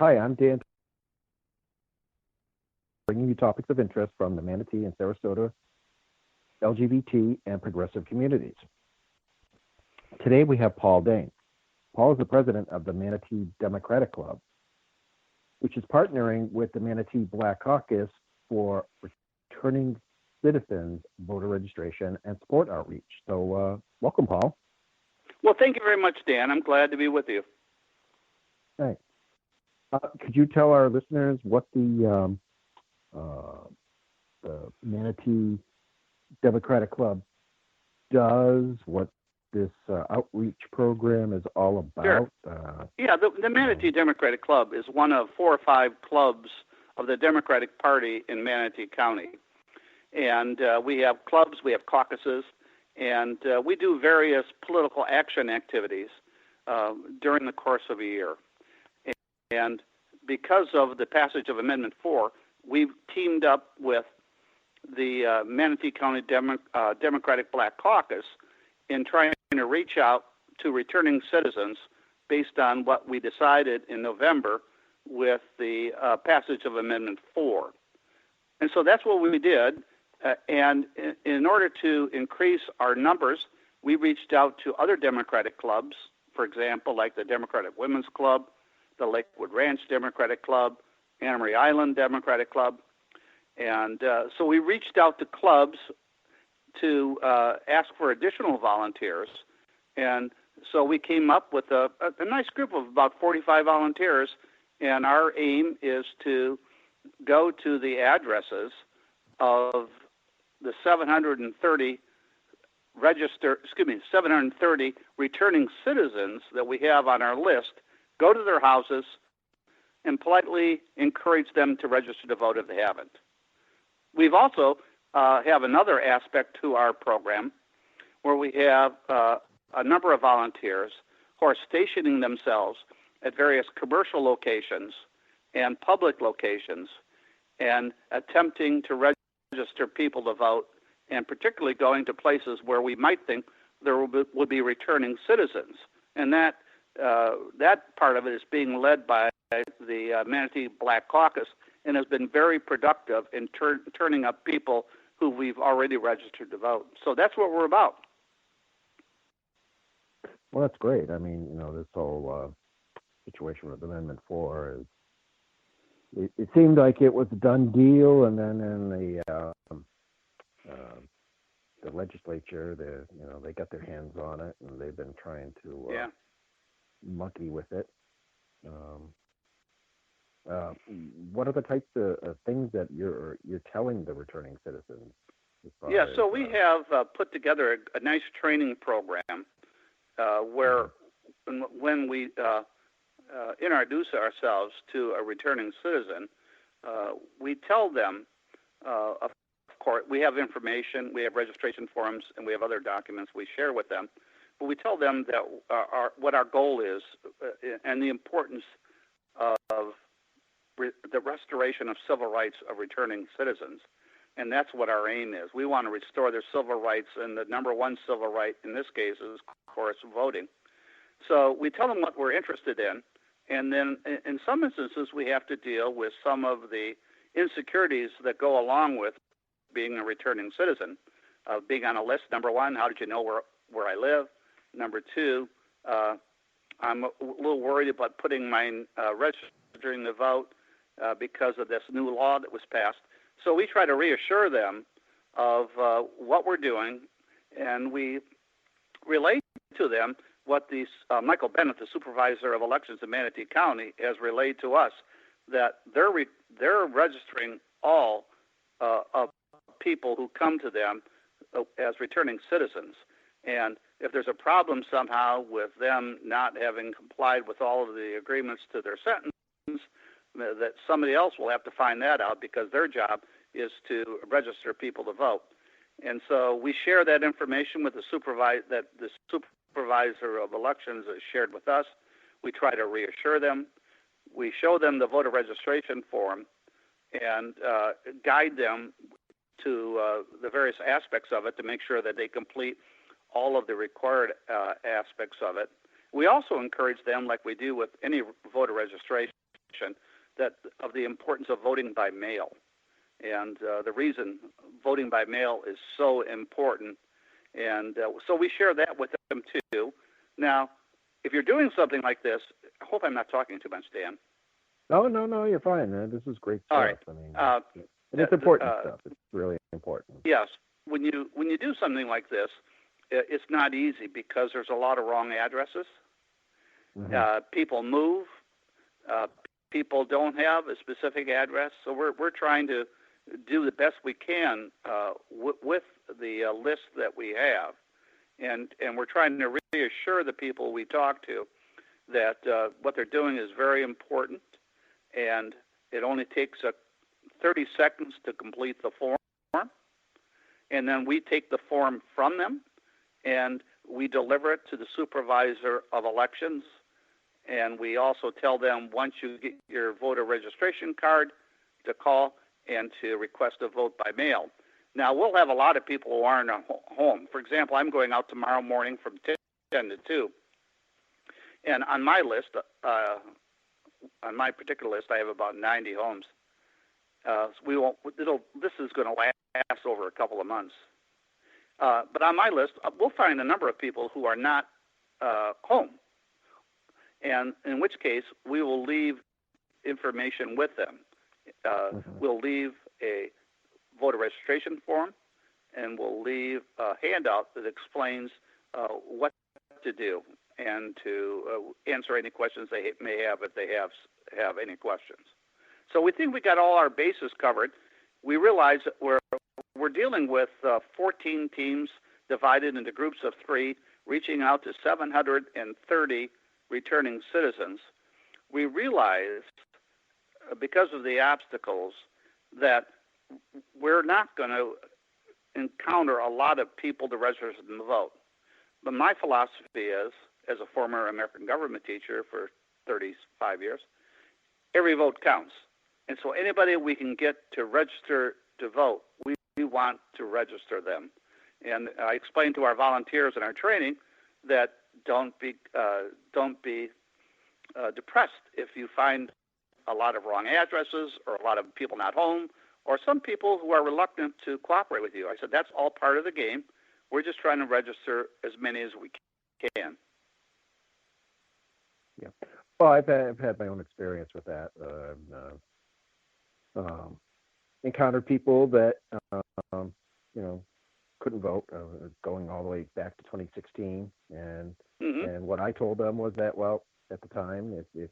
Hi, I'm Dan, bringing you topics of interest from the Manatee and Sarasota LGBT and progressive communities. Today we have Paul Dain. Paul is the president of the Manatee Democratic Club, which is partnering with the Manatee Black Caucus for returning citizens voter registration and support outreach. So welcome, Paul. Well, thank you very much, Dan. I'm glad to be with you. Thanks. Could you tell our listeners what the Manatee Democratic Club does, what this outreach program is all about? Sure. The Manatee Democratic Club is one of 4 or 5 clubs of the Democratic Party in Manatee County. And we have clubs, we have caucuses, and we do various political action activities during the course of a year. And because of the passage of Amendment 4, we've teamed up with the Manatee County Democratic Black Caucus in trying to reach out to returning citizens based on what we decided in November with the passage of Amendment 4. And so that's what we did. And in order to increase our numbers, we reached out to other Democratic clubs, for example, like the Democratic Women's Club, the Lakewood Ranch Democratic Club, Anna Marie Island Democratic Club. And so we reached out to clubs to ask for additional volunteers. And so we came up with a nice group of about 45 volunteers. And our aim is to go to the addresses of the 730 returning citizens that we have on our list, go to their houses, and politely encourage them to register to vote if they haven't. We've also have another aspect to our program where we have a number of volunteers who are stationing themselves at various commercial locations and public locations and attempting to register people to vote, and particularly going to places where we might think there would be returning citizens. And that part of it is being led by the Manatee Black Caucus and has been very productive in turning up people who we've already registered to vote. So that's what we're about. Well, that's great. I mean, this whole situation with Amendment 4 is, it seemed like it was a done deal, and then in the legislature, they got their hands on it, and they've been trying to monkey with it. What are the types of things that you're telling the returning citizens? So we have put together a nice training program where when we introduce ourselves to a returning citizen, we tell them, of course, we have information, we have registration forms, and we have other documents we share with them. But we tell them that what our goal is and the importance of the restoration of civil rights of returning citizens. And that's what our aim is. We want to restore their civil rights, and the number one civil right in this case is, of course, voting. So we tell them what we're interested in, and then in some instances we have to deal with some of the insecurities that go along with being a returning citizen. Being on a list, number one, how did you know where I live? Number two, I'm a little worried about putting my registering the vote because of this new law that was passed. So we try to reassure them of what we're doing, and we relate to them what Michael Bennett, the supervisor of elections in Manatee County, has relayed to us, that they're registering all of people who come to them as returning citizens. And if there's a problem somehow with them not having complied with all of the agreements to their sentence, that somebody else will have to find that out, because their job is to register people to vote. And so we share that information with the supervisor of elections has shared with us. We try to reassure them. We show them the voter registration form and guide them to the various aspects of it to make sure that they complete all of the required aspects of it. We also encourage them, like we do with any voter registration, that of the importance of voting by mail, and the reason voting by mail is so important. And so we share that with them too. Now, if you're doing something like this, I hope I'm not talking too much, Dan. No, you're fine, man. This is great stuff. All right. I mean, it's important stuff. It's really important. Yes. When you do something like this, it's not easy because there's a lot of wrong addresses. Mm-hmm. People move. People don't have a specific address, so we're trying to do the best we can with the list that we have, and we're trying to reassure the people we talk to that what they're doing is very important, and it only takes 30 seconds to complete the form, and then we take the form from them and we deliver it to the supervisor of elections. And we also tell them once you get your voter registration card to call and to request a vote by mail. Now, we'll have a lot of people who aren't home. For example, I'm going out tomorrow morning from 10 to 2. And on my list, on my particular list, I have about 90 homes. This is going to last over a couple of months. But on my list, we'll find a number of people who are not home. And in which case, we will leave information with them. We'll leave a voter registration form, and we'll leave a handout that explains what to do and to answer any questions they may have if they have any questions. So we think we got all our bases covered. We realize that we're dealing with 14 teams divided into groups of 3, reaching out to 730 returning citizens. We realized, because of the obstacles, that we're not going to encounter a lot of people to register and vote. But my philosophy is, as a former American government teacher for 35 years, every vote counts. And so anybody we can get to register to vote, we want to register them. And I explained to our volunteers in our training that don't be depressed if you find a lot of wrong addresses or a lot of people not home or some people who are reluctant to cooperate with you. I said, that's all part of the game. We're just trying to register as many as we can. Yeah. Well, I've had my own experience with that. Encountered people that, couldn't vote, going all the way back to 2016. And what I told them was that, well, at the time, if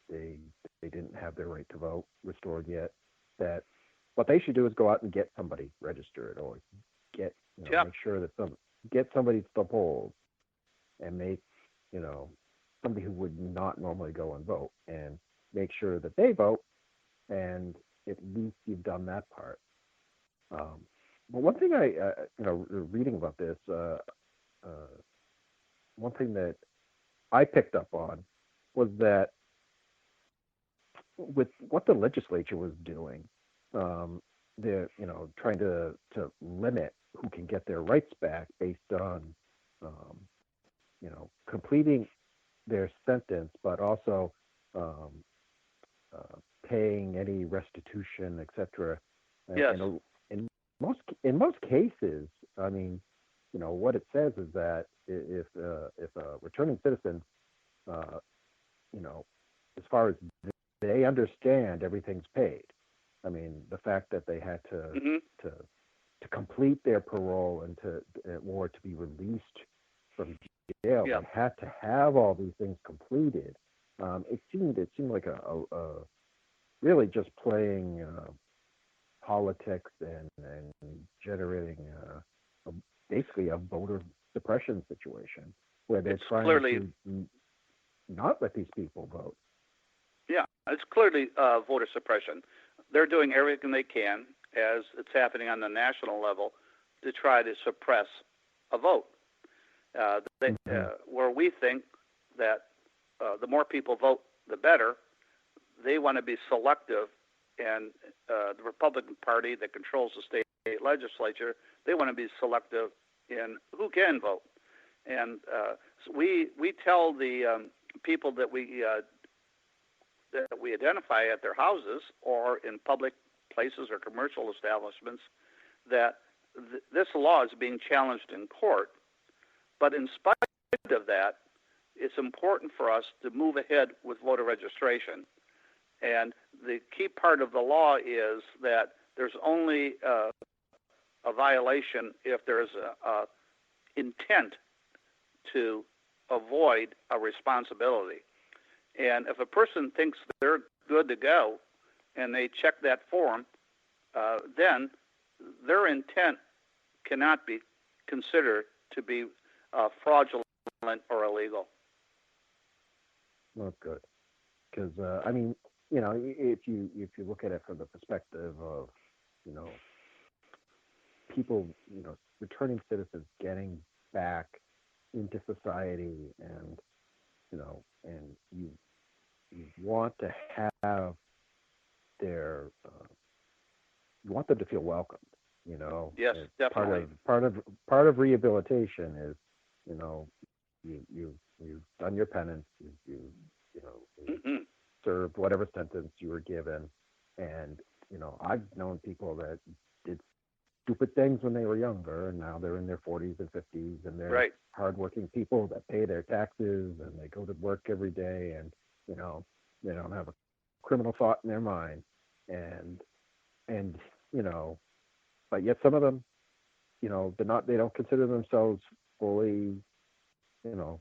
they didn't have their right to vote restored yet, that what they should do is go out and get somebody registered or make sure that get somebody to the polls and make, somebody who would not normally go and vote and make sure that they vote, and at least you've done that part. But one thing reading about this, one thing that I picked up on was that with what the legislature was doing, they're trying to limit who can get their rights back based on completing their sentence, but also paying any restitution, etc. Yes. In most cases, I mean, what it says is that if a returning citizen, as far as they understand, everything's paid. I mean, the fact that they had to complete their parole and to be released from jail, they had to have all these things completed. It seemed like a really just playing politics and generating basically a voter suppression situation where they're trying to not let these people vote. Yeah, it's clearly voter suppression. They're doing everything they can, as it's happening on the national level, to try to suppress a vote. Where we think that the more people vote, the better. They want to be selective, and the Republican Party that controls the state legislature, they want to be selective in who can vote. And so we tell the people that we that we identify at their houses or in public places or commercial establishments, that this law is being challenged in court. But in spite of that, it's important for us to move ahead with voter registration. And the key part of the law is that there's only a violation if there's a intent to avoid a responsibility. And if a person thinks they're good to go and they check that form, then their intent cannot be considered to be fraudulent or illegal. Well, good. Because, I mean, you know, if you look at it from the perspective of, you know, people, you know, returning citizens getting back into society, and, you know, and you want to have their, you want them to feel welcomed, you know. Yes, definitely. Part of rehabilitation is, you know, you've done your penance, you served whatever sentence you were given, and, you know, I've known people that did stupid things when they were younger, and now they're in their 40s and 50s, and they're hardworking people that pay their taxes, and they go to work every day, and, you know, they don't have a criminal thought in their mind, and you know, but yet some of them, you know, they don't consider themselves fully, you know,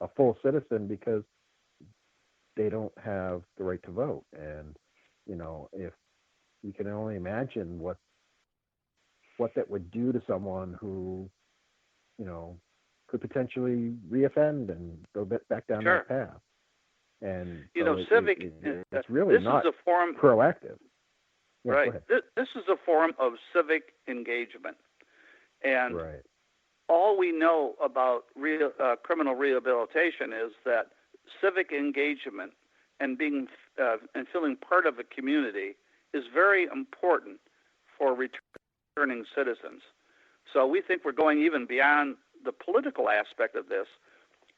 a full citizen because they don't have the right to vote. And, you know, if you can only imagine what that would do to someone who, you know, could potentially reoffend and go back down that path. And you so know, civic, it's really not is a form proactive. Yeah, right. This is a form of civic engagement. And all we know about criminal rehabilitation is that civic engagement and being and feeling part of a community is very important for returning citizens. So we think we're going even beyond the political aspect of this.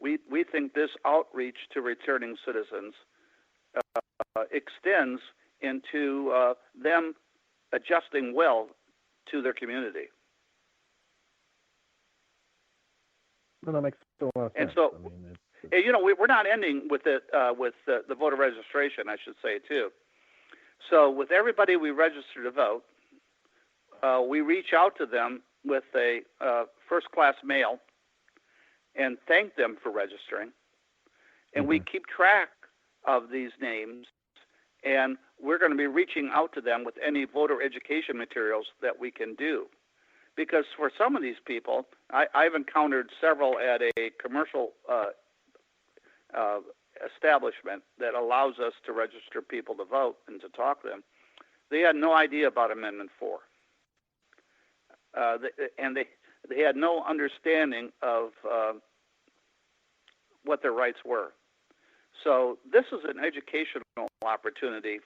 We think this outreach to returning citizens extends into them adjusting well to their community. Well, that makes a lot of sense. And so, I mean, you know, we're not ending with it with the voter registration, I should say, too. So with everybody we register to vote, we reach out to them with a first-class mail and thank them for registering. And we keep track of these names, and we're going to be reaching out to them with any voter education materials that we can do. Because for some of these people, I've encountered several at a commercial establishment that allows us to register people to vote and to talk to them. They had no idea about Amendment 4. And they had no understanding of what their rights were. So this is an educational opportunity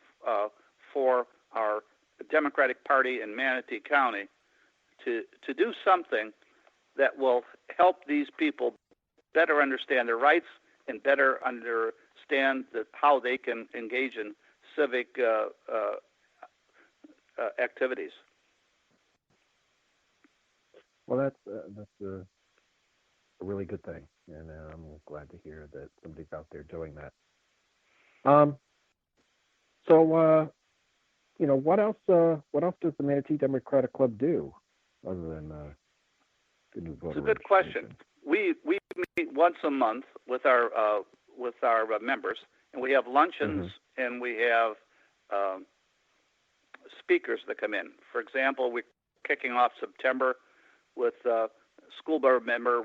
for our Democratic Party in Manatee County to do something that will help these people better understand their rights and better understand how they can engage in civic activities. Well, that's a really good thing, and I'm glad to hear that somebody's out there doing that. So, you know, what else does the Manatee Democratic Club do other than the new voter? It's a good question. We meet once a month with our members, and we have luncheons and we have speakers that come in. For example, we're kicking off September with school board member